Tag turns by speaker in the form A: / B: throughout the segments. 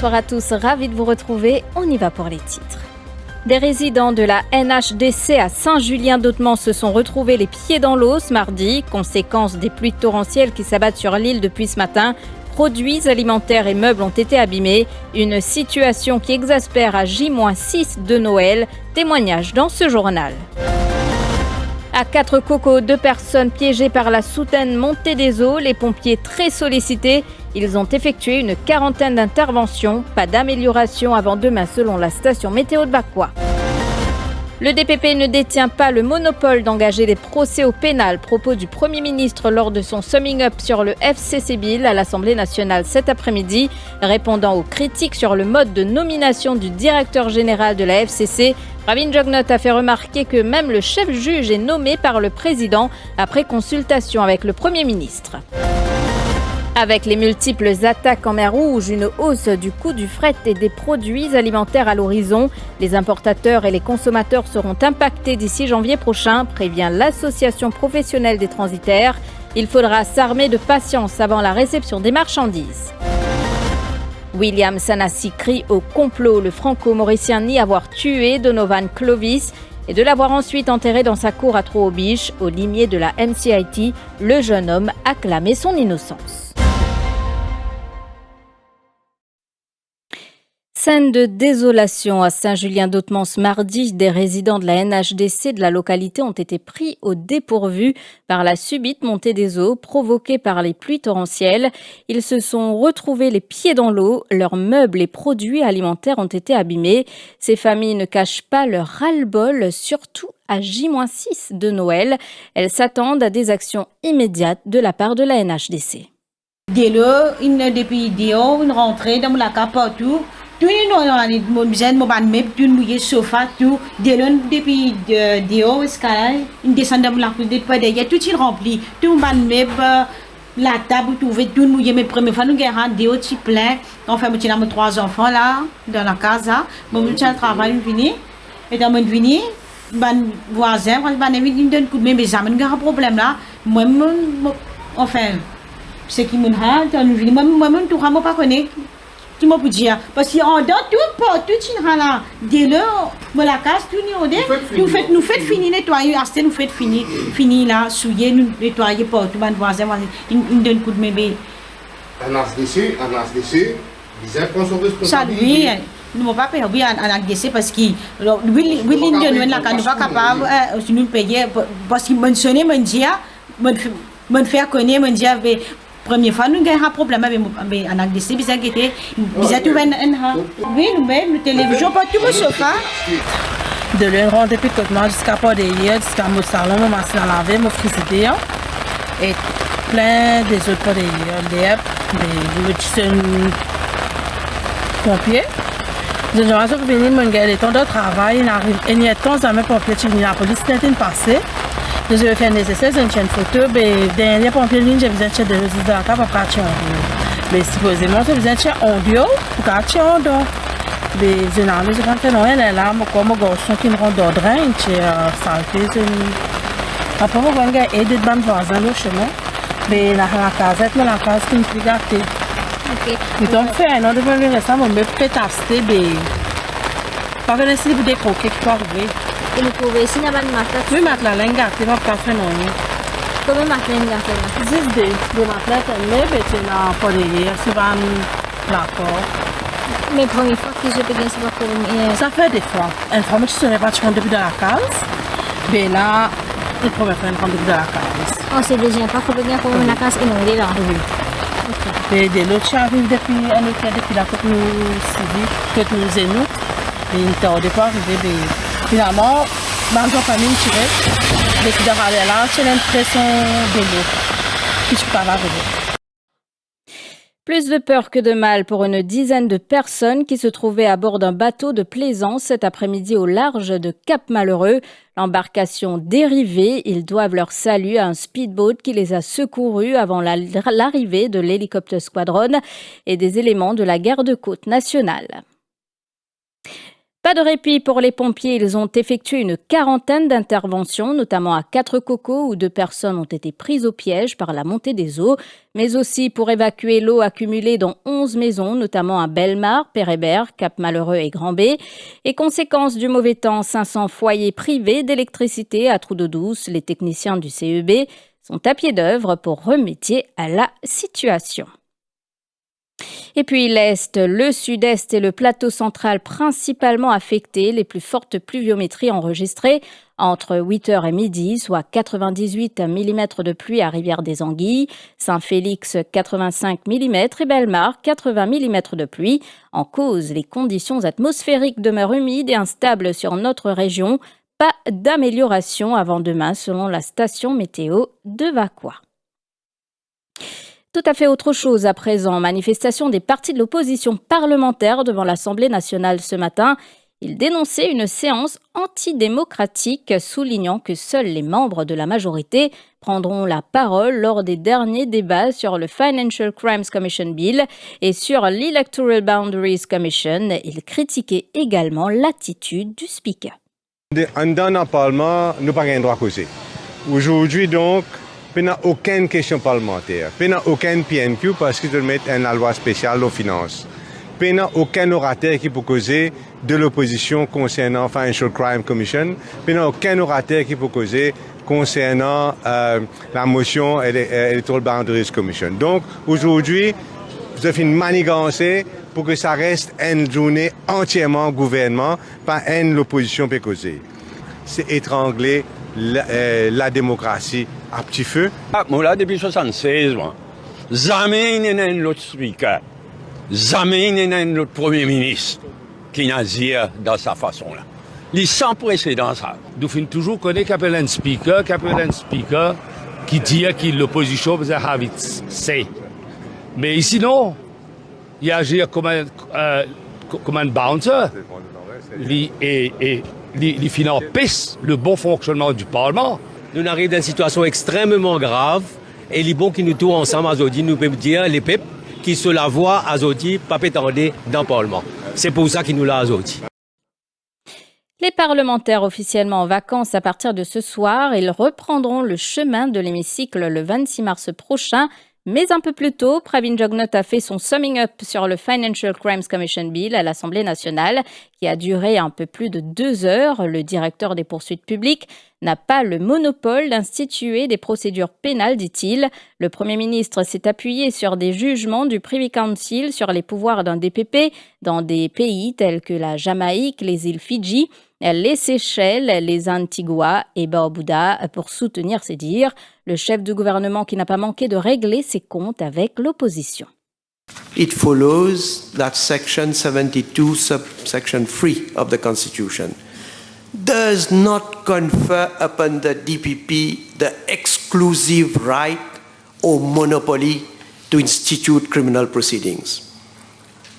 A: bonsoir à tous, ravi de vous retrouver. On y va pour les titres. Des résidents de la NHDC à Saint-Julien-d'Hautemans se sont retrouvés les pieds dans l'eau ce mardi, conséquence des pluies torrentielles qui s'abattent sur l'île depuis ce matin. Produits alimentaires et meubles ont été abîmés. Une situation qui exaspère à J-6 de Noël. Témoignage dans ce journal. À Quatre-Cocos, 2 personnes piégées par la soudaine montée des eaux. Les pompiers très sollicités. Ils ont effectué une quarantaine d'interventions. Pas d'amélioration avant demain selon la station météo de Bacois. Le DPP ne détient pas le monopole d'engager des procès au pénal. Propos du Premier ministre lors de son summing up sur le FCC Bill à l'Assemblée nationale cet après-midi. Répondant aux critiques sur le mode de nomination du directeur général de la FCC, Pravin Jugnauth a fait remarquer que même le chef juge est nommé par le président après consultation avec le Premier ministre. Avec les multiples attaques en mer Rouge, une hausse du coût du fret et des produits alimentaires à l'horizon, les importateurs et les consommateurs seront impactés d'ici janvier prochain, prévient l'Association professionnelle des transitaires. Il faudra s'armer de patience avant la réception des marchandises. William Sanassi crie au complot. Le franco-mauricien nie avoir tué Donovan Clovis et de l'avoir ensuite enterré dans sa cour à Trou-aux-Biches. Au limier de la MCIT, le jeune homme a clamé son innocence. Scène de désolation à Saint-Julien-d'Hautemans ce mardi. Des résidents de la NHDC de la localité ont été pris au dépourvu par la subite montée des eaux provoquée par les pluies torrentielles. Ils se sont retrouvés les pieds dans l'eau. Leurs meubles et produits alimentaires ont été abîmés. Ces familles ne cachent pas leur ras-le-bol, surtout à J-6 de Noël. Elles s'attendent à des actions immédiates de la part de la NHDC.
B: Dès lors, depuis une rentrée dans la carte partout. Tout le monde mon besoin mon ban meb tout mouillé sofa tout depuis dehors escalade une descend dans la cour depuis derrière tout il rempli tout ban meb la table tout mouillé mes premières fois nous gagnons dehors petit plein on fait petit mes 3 enfants là dans la casa mon petit travail fini et dans mon fini ban voisin quand ban il donne coup de main mais jamais nous un problème là moi enfin ce qui me a dans fini moi tout ramo pas connaît tu m'as pu dire parce qu'en dans tout là dès lors la casse tout nous fait finir nettoyer acheter nous fait finir là souiller nous nettoyer pour tout ban voisin une donne coup de bébé
C: NHDC ils prennent son responsabilité
B: ça lui nous pas payer oui en NHDC parce que Willy donne la canne pas capable si nous payer parce qu'il mentionné me dire me faire connaître me dire première fois nous avons un problème avec un NHDC bizarre qui était bizarre tout oui nous télévision pas tout le sofa
D: de l'un depuis que moi jusqu'à pas derrière jusqu'à mon salon mon machine à laver mon frigidaire et plein des autres pas derrière des petits pompiers je vois que venir mon gars les temps de travail il arrive et il y a temps jamais pompier qui vient la police n'était passé. Je vais faire nécessaire, j'ai une chaîne photo, mais dernier pompier ligne, j'ai besoin de chercher des résidus dans la cave pour catcher en dos. Mais supposément, j'ai besoin de chercher en dos pour catcher en dos. Mais je n'ai pas fait non, elle est là, comme mon garçon qui me rend d'ordre, il est saleté. Après, mon gars aide de ban voisin le chemin, mais la casette, mais la case qui me fait gâter. Mais donc, fait un an de venir récemment, mais peut-être acheter des. Pas que si vous décroquez qui peut arriver.
E: Et vous pouvez ici n'a pas de matelas.
D: Oui, matelas lenga, tu vas pas faire non.
E: Comment matelas lenga fait?
D: Juste des matelas mais tu n'as pas derrière, c'est pas un placard.
E: Mais première fois que je peux gagner, c'est pas pour
D: ça fait des fois. Une fois, je ne serais pas depuis dans la case. Mais là, une première fois, je rentre depuis dans la case.
E: Oh, c'est déjà pas pour gagner pour la case et non, il est là.
D: Oui. Mais de l'autre, j'arrive depuis la côte nous et nous. Et il ne pas arrivé. Finalement, ma famille tirée, les filles de là, j'ai l'impression de l'eau, qui je peux pas arriver.
A: Plus de peur que de mal pour une dizaine de personnes qui se trouvaient à bord d'un bateau de plaisance cet après-midi au large de Cap-Malheureux. L'embarcation dérivée, ils doivent leur salut à un speedboat qui les a secourus avant l'arrivée de l'hélicoptère Squadron et des éléments de la garde-côte nationale. Pas de répit pour les pompiers, ils ont effectué une quarantaine d'interventions, notamment à Quatre-Cocos où 2 personnes ont été prises au piège par la montée des eaux, mais aussi pour évacuer l'eau accumulée dans 11 maisons, notamment à Bellemare, Pérébert, Cap-Malheureux et Grand-B. Et conséquence du mauvais temps, 500 foyers privés d'électricité à Trou-d'Eau-Douce. Les techniciens du CEB sont à pied d'œuvre pour remédier à la situation. Et puis l'Est, le Sud-Est et le plateau central principalement affectés, les plus fortes pluviométries enregistrées entre 8h et midi, soit 98 mm de pluie à Rivière-des-Anguilles, Saint-Félix 85 mm et Bellemare 80 mm de pluie. En cause, les conditions atmosphériques demeurent humides et instables sur notre région. Pas d'amélioration avant demain selon la station météo de Vaqua. Tout à fait autre chose à présent. Manifestation des partis de l'opposition parlementaire devant l'Assemblée nationale ce matin. Ils dénonçaient une séance antidémocratique, soulignant que seuls les membres de la majorité prendront la parole lors des derniers débats sur le Financial Crimes Commission Bill et sur l'Electoral Boundaries Commission. Ils critiquaient également l'attitude du speaker.
F: Dans le Parlement, nous n'avons pas le droit de causer. Aujourd'hui, donc, il n'y a aucune question parlementaire. Il n'y a aucun PNQ parce qu'ils doivent mettre une loi spéciale aux finances. Il n'y a aucun orateur qui peut causer de l'opposition concernant la Financial Crime Commission. Il n'y a aucun orateur qui peut causer concernant la motion Electoral Boundaries Commission. Donc, aujourd'hui, je fais une manigance pour que ça reste une journée entièrement gouvernement, pas l'opposition peut causer. C'est étrangler la démocratie à petit feu.
G: Moi là depuis 76 moi. Jamais il n'y a un autre speaker. Jamais il n'y a un autre premier ministre qui n'a dit dans sa façon là. Il est sans précédent ça.
H: Nous finissons toujours connaître un speaker qui dit que l'opposition peut avoir c'est. Mais ici non. Il agit comme un bouncer. Il finance le bon fonctionnement du Parlement.
I: Nous arrivons dans une situation extrêmement grave et les bons qui nous tournent ensemble à Zodi, nous pouvons dire les peuples qui se la voient à Zodi, pas pétendre dans le Parlement. C'est pour ça qu'ils nous l'a à Zodi.
A: Les parlementaires officiellement en vacances à partir de ce soir, ils reprendront le chemin de l'hémicycle le 26 mars prochain. Mais un peu plus tôt, Pravin Jugnauth a fait son summing up sur le Financial Crimes Commission Bill à l'Assemblée nationale, qui a duré un peu plus de 2 heures. Le directeur des poursuites publiques n'a pas le monopole d'instituer des procédures pénales, dit-il. Le Premier ministre s'est appuyé sur des jugements du Privy Council sur les pouvoirs d'un DPP dans des pays tels que la Jamaïque, les îles Fidji, les Seychelles, les Antigua et Barbuda pour soutenir ses dires. Le chef du gouvernement qui n'a pas manqué de régler ses comptes avec l'opposition.
J: It follows that Section 72, subsection 3 of the Constitution does not confer upon the DPP the exclusive right or monopoly to institute criminal proceedings.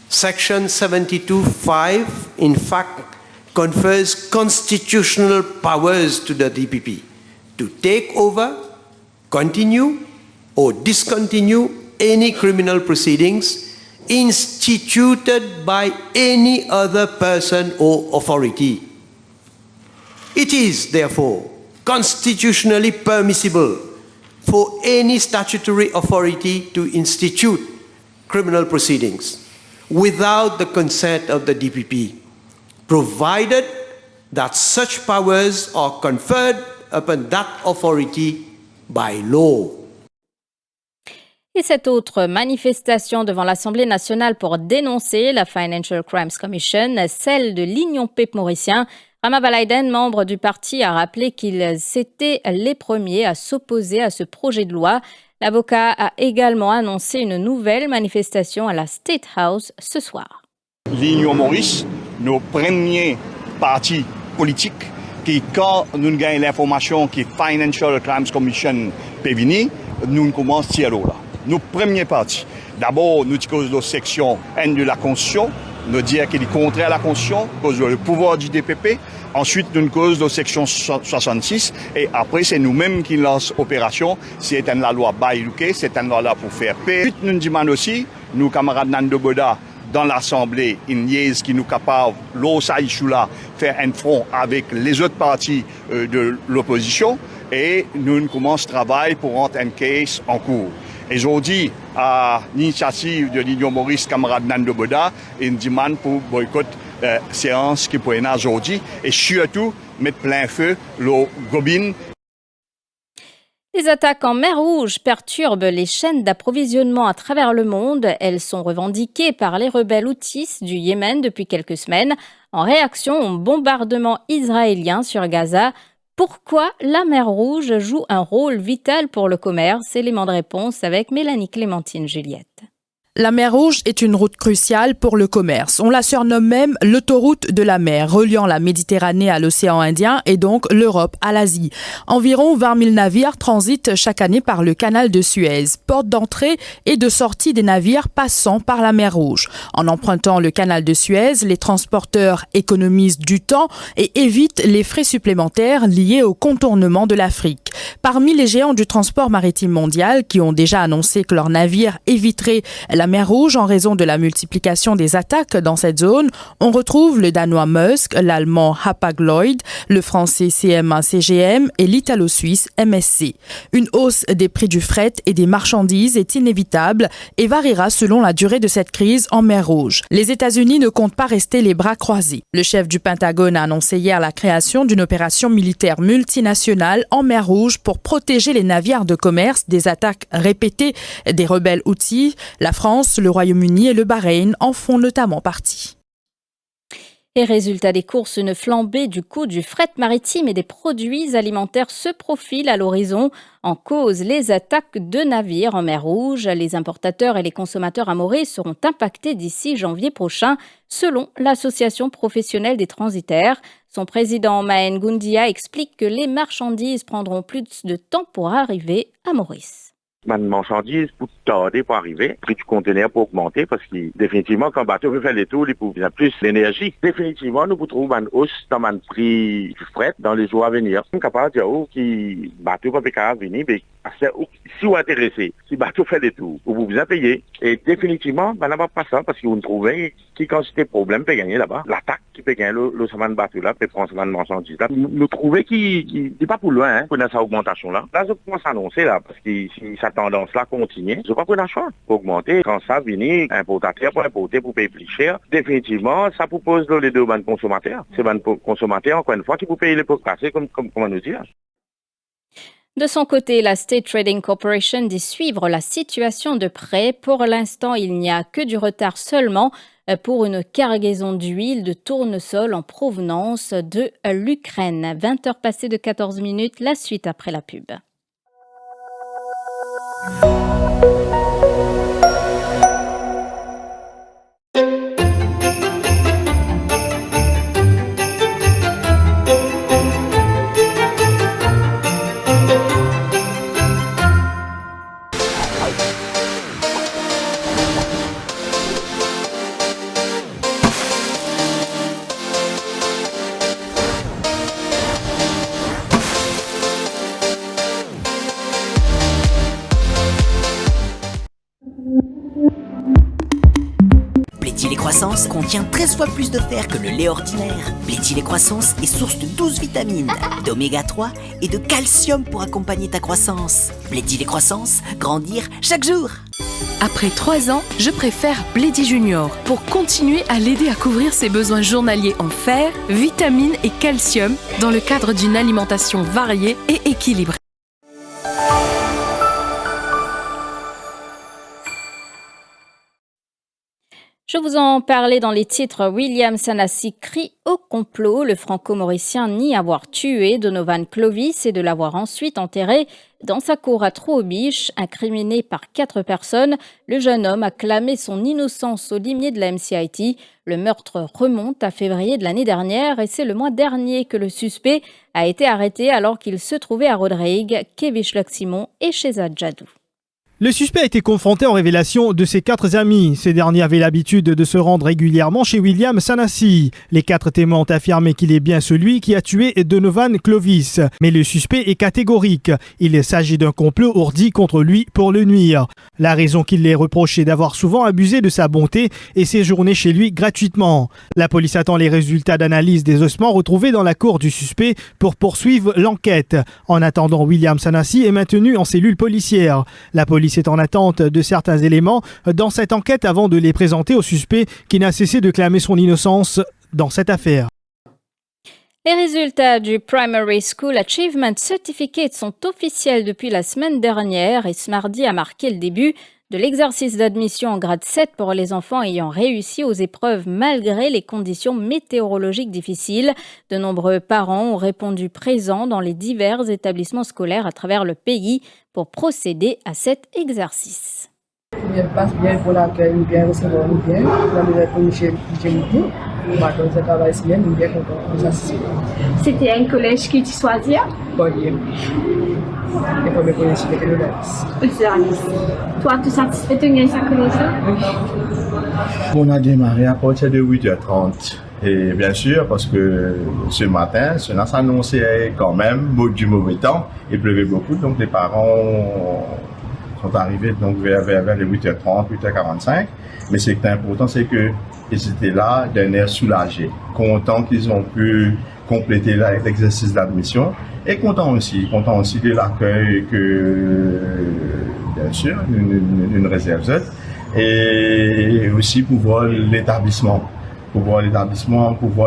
J: Section 72(5) in fact confers constitutional powers to the DPP to take over, continue, or discontinue any criminal proceedings instituted by any other person or authority. It is, therefore, constitutionally permissible for any statutory authority to institute criminal proceedings without the consent of the DPP, provided that such powers are conferred upon that authority by law.
A: Et cette autre manifestation devant l'Assemblée nationale pour dénoncer la Financial Crimes Commission, celle de l'Union PEP mauricien. Rama Balaiden, membre du parti, a rappelé qu'ils étaient les premiers à s'opposer à ce projet de loi. L'avocat a également annoncé une nouvelle manifestation à la State House ce soir.
K: L'Union Maurice, nos premiers partis politiques, qui quand nous gagnons l'information que Financial Crimes Commission peut venir, nous commençons à tirer là. Nos premiers partis. D'abord, nous disons la section N de la Constitution, nous disons qu'il est contraire à la Constitution, cause du pouvoir du DPP. Ensuite, nous cause la section 66. Et après, c'est nous-mêmes qui lançons l'opération. C'est une loi Baïlouké, c'est une loi là pour faire paix. Ensuite, nous demandons aussi, nos camarades Nando Boda, dans l'Assemblée une liaison qui nous capable, l'OSA issue-là, faire un front avec les autres partis de l'opposition et nous commençons à travailler pour rentrer un case en cours. Et aujourd'hui, à l'initiative de l'Union Maurice, camarade Nando Boda, une demande pour boycott séance qui peut être aujourd'hui et surtout mettre plein feu le Gobin.
A: Les attaques en mer Rouge perturbent les chaînes d'approvisionnement à travers le monde. Elles sont revendiquées par les rebelles houthis du Yémen depuis quelques semaines en réaction au bombardement israélien sur Gaza. Pourquoi la mer Rouge joue un rôle vital pour le commerce? Élément de réponse avec Mélanie Clémentine Juliette.
L: La mer Rouge est une route cruciale pour le commerce. On la surnomme même l'autoroute de la mer, reliant la Méditerranée à l'océan Indien et donc l'Europe à l'Asie. Environ 20 000 navires transitent chaque année par le canal de Suez, porte d'entrée et de sortie des navires passant par la mer Rouge. En empruntant le canal de Suez, les transporteurs économisent du temps et évitent les frais supplémentaires liés au contournement de l'Afrique. Parmi les géants du transport maritime mondial qui ont déjà annoncé que leurs navires éviteraient la mer Rouge en raison de la multiplication des attaques dans cette zone, on retrouve le danois Maersk, l'allemand Hapag-Lloyd, le français CMA-CGM et l'italo-suisse MSC. Une hausse des prix du fret et des marchandises est inévitable et variera selon la durée de cette crise en mer Rouge. Les États-Unis ne comptent pas rester les bras croisés. Le chef du Pentagone a annoncé hier la création d'une opération militaire multinationale en mer Rouge pour protéger les navires de commerce des attaques répétées des rebelles houthis. La France, le Royaume-Uni et le Bahreïn en font notamment partie.
A: Et résultat des courses, une flambée du coût du fret maritime et des produits alimentaires se profile à l'horizon. En cause, les attaques de navires en mer Rouge. Les importateurs et les consommateurs à Maurice seront impactés d'ici janvier prochain, selon l'Association professionnelle des transitaires. Son président Mahen Goundia explique que les marchandises prendront plus de temps pour arriver à Maurice.
M: Les marchandises pour tarder pour arriver, le prix du conteneur pour augmenter parce que définitivement quand le bateau veut faire les tours, il faut plus d'énergie. Définitivement, nous trouvons une hausse dans le prix du fret dans les jours à venir. On est capable de dire que le bateau va pas venir, mais si vous êtes intéressé, si le bateau fait les tours, vous vous payer. Et définitivement, on n'a pas ça parce que vous trouvez qui quantité de problème peut gagner là-bas. L'attaque qui peut gagner le semaine bateau là, peut prendre semaine marchandise là. Nous trouvons qui n'est pas pour loin pour cette augmentation là. Là, je commence à annoncer là parce que si cette tendance là continue, je ne vais pas prendre un choix pour augmenter. Quand ça vient, importateur pour importer pour payer plus cher, définitivement, ça propose les deux bandes consommateurs. C'est bandes consommateurs, encore une fois, qui vous payent les pots cassés, comme on nous dit.
A: De son côté, la State Trading Corporation dit suivre la situation de près. Pour l'instant, il n'y a que du retard seulement pour une cargaison d'huile de tournesol en provenance de l'Ukraine. 20h passées de 14 minutes, la suite après la pub.
N: Plaît-il et Croissance contient 13 fois plus de fer que le lait ordinaire. Plaît-il et Croissance est source de 12 vitamines, d'oméga 3 et de calcium pour accompagner ta croissance. Plaît-il et Croissance, grandir chaque jour.
O: Après 3 ans, je préfère Bledy Junior pour continuer à l'aider à couvrir ses besoins journaliers en fer, vitamines et calcium dans le cadre d'une alimentation variée et équilibrée.
A: Je vous en parlais dans les titres. William Sanassi crie au complot. Le franco-mauricien nie avoir tué Donovan Clovis et de l'avoir ensuite enterré dans sa cour à Trouobiche. Incriminé par 4 personnes, le jeune homme a clamé son innocence au limier de la MCIT. Le meurtre remonte à février de l'année dernière et c'est le mois dernier que le suspect a été arrêté alors qu'il se trouvait à Rodrigue, Kevish Simon et Shehzad Jadou.
P: Le suspect a été confronté en révélation de ses 4 amis. Ces derniers avaient l'habitude de se rendre régulièrement chez William Sanassi. Les 4 témoins ont affirmé qu'il est bien celui qui a tué Donovan Clovis. Mais le suspect est catégorique. Il s'agit d'un complot ourdi contre lui pour le nuire. La raison qu'il lui est reproché d'avoir souvent abusé de sa bonté et séjourné chez lui gratuitement. La police attend les résultats d'analyse des ossements retrouvés dans la cour du suspect pour poursuivre l'enquête. En attendant, William Sanassi est maintenu en cellule policière. La police est en attente de certains éléments dans cette enquête avant de les présenter au suspect qui n'a cessé de clamer son innocence dans cette affaire.
A: Les résultats du Primary School Achievement Certificate sont officiels depuis la semaine dernière et ce mardi a marqué le début de l'exercice d'admission en grade 7 pour les enfants ayant réussi aux épreuves malgré les conditions météorologiques difficiles. De nombreux parents ont répondu présents dans les divers établissements scolaires à travers le pays pour procéder à cet exercice.
Q: Il passe bien pour l'accueil, nous bien recevoir, nous bien. Nous avons pour Michel Midi. Maintenant, ce travail ici, nous bien contents.
E: C'était un collège qui tu choisis?
Q: Bon, bien. Et pour mes collèges, c'était le Lavis.
E: Toi, tu es satisfait de gagner sa collège?
Q: Oui.
R: On a démarré à partir de 8h30. Et bien sûr, parce que ce matin, cela s'annonçait quand même du mauvais temps. Il pleuvait beaucoup, donc les parents sont arrivés donc vers les 8h30, 8h45. Mais ce qui est important, c'est qu'ils étaient là d'un air soulagé, contents qu'ils ont pu compléter l'exercice d'admission et contents aussi de l'accueil que, bien sûr, une réserve Z et aussi pour voir l'établissement, pour voir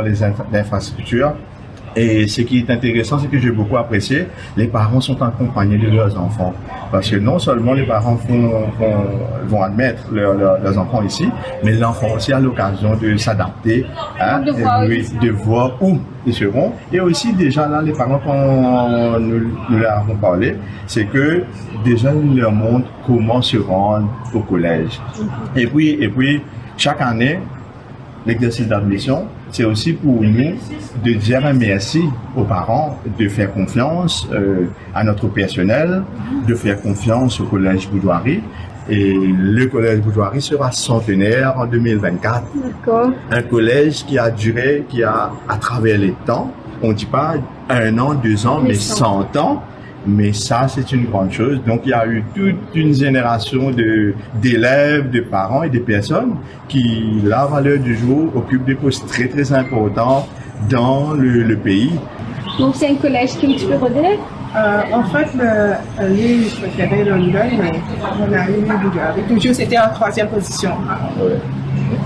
R: les infrastructures. Et ce qui est intéressant, c'est que j'ai beaucoup apprécié, les parents sont accompagnés de leurs enfants. Parce que non seulement les parents vont admettre leurs enfants ici, mais l'enfant aussi a l'occasion de s'adapter, de voir où ils seront. Et aussi déjà là, les parents, quand nous leur avons parlé, c'est que déjà nous leur montrent comment se rendre au collège. Et puis chaque année, l'exercice d'admission, c'est aussi pour nous de dire un merci aux parents, de faire confiance à notre personnel, de faire confiance au Collège Boudoirie. Et le Collège Boudoirie sera centenaire en 2024.
E: D'accord. Un
R: collège qui a duré, à travers les temps, on ne dit pas 1 an, 2 ans, mais 100 ans. Mais ça, c'est une grande chose. Donc, il y a eu toute une génération d'élèves, de parents et de personnes qui, là, à l'heure du jour, occupent des postes très, très importants dans le pays.
E: Donc, c'est un collège qui tu peux redire?
Q: En fait, les préférés de l'Union, mais on a eu avec toujours, c'était en 3e position.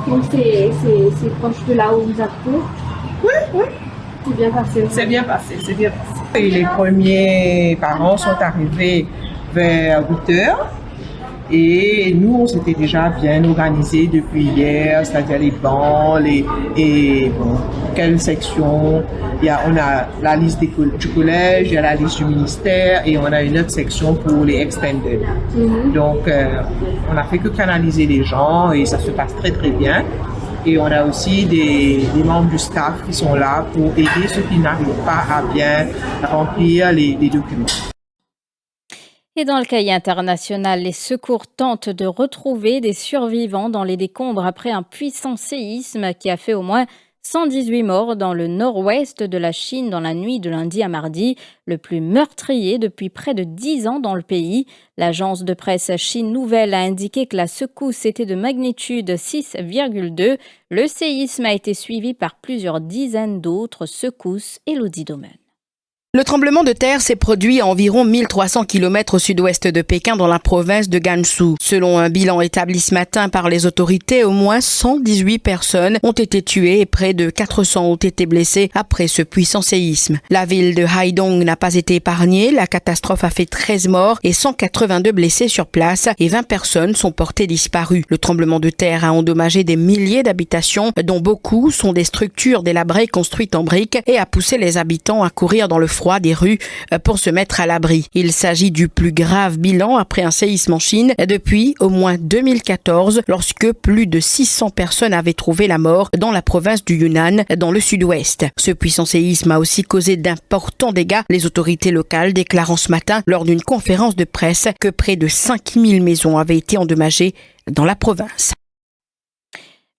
E: Donc, c'est proche de là où vous habitez?
Q: Oui.
E: C'est bien passé.
Q: C'est bien passé. Et les premiers parents sont arrivés vers 8h et nous, on s'était déjà bien organisés depuis hier, c'est-à-dire les bancs, quelle section. On a la liste du collège, il y a la liste du ministère et on a une autre section pour les extended. Donc, on n'a fait que canaliser les gens et ça se passe très très bien. Et on a aussi des membres du staff qui sont là pour aider ceux qui n'arrivent pas à bien remplir les documents.
A: Et dans le cahier international, les secours tentent de retrouver des survivants dans les décombres après un puissant séisme qui a fait au moins 118 morts dans le nord-ouest de la Chine dans la nuit de lundi à mardi, le plus meurtrier depuis près de 10 ans dans le pays. L'agence de presse Chine Nouvelle a indiqué que la secousse était de magnitude 6,2. Le séisme a été suivi par plusieurs dizaines d'autres secousses. Élodie Domen.
S: Le tremblement de terre s'est produit à environ 1300 km au sud-ouest de Pékin dans la province de Gansu. Selon un bilan établi ce matin par les autorités, au moins 118 personnes ont été tuées et près de 400 ont été blessées après ce puissant séisme. La ville de Haidong n'a pas été épargnée. La catastrophe a fait 13 morts et 182 blessés sur place et 20 personnes sont portées disparues. Le tremblement de terre a endommagé des milliers d'habitations dont beaucoup sont des structures délabrées construites en briques et a poussé les habitants à courir dans le froid froid des rues pour se mettre à l'abri. Il s'agit du plus grave bilan après un séisme en Chine depuis au moins 2014, lorsque plus de 600 personnes avaient trouvé la mort dans la province du Yunnan, dans le sud-ouest. Ce puissant séisme a aussi causé d'importants dégâts. Les autorités locales déclarant ce matin lors d'une conférence de presse que près de 5000 maisons avaient été endommagées dans la province.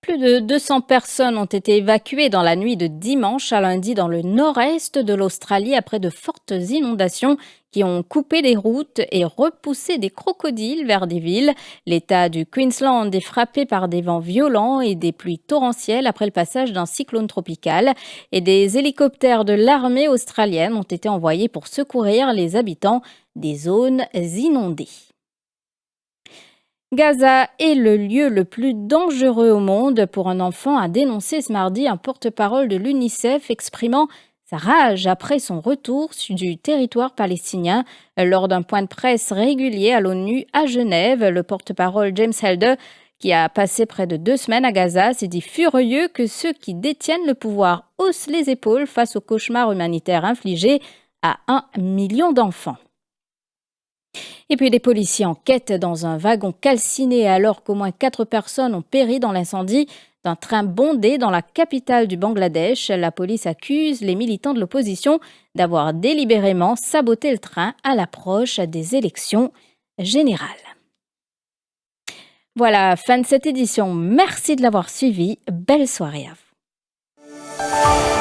A: Plus de 200 personnes ont été évacuées dans la nuit de dimanche à lundi dans le nord-est de l'Australie après de fortes inondations qui ont coupé les routes et repoussé des crocodiles vers des villes. L'État du Queensland est frappé par des vents violents et des pluies torrentielles après le passage d'un cyclone tropical. Et des hélicoptères de l'armée australienne ont été envoyés pour secourir les habitants des zones inondées. Gaza est le lieu le plus dangereux au monde pour un enfant, a dénoncé ce mardi un porte-parole de l'UNICEF exprimant sa rage après son retour du territoire palestinien. Lors d'un point de presse régulier à l'ONU à Genève, le porte-parole James Helder, qui a passé près de 2 semaines à Gaza, s'est dit furieux que ceux qui détiennent le pouvoir haussent les épaules face au cauchemar humanitaire infligé à 1 million d'enfants. Et puis les policiers enquêtent dans un wagon calciné alors qu'au moins 4 personnes ont péri dans l'incendie d'un train bondé dans la capitale du Bangladesh. La police accuse les militants de l'opposition d'avoir délibérément saboté le train à l'approche des élections générales. Voilà, fin de cette édition. Merci de l'avoir suivi. Belle soirée à vous.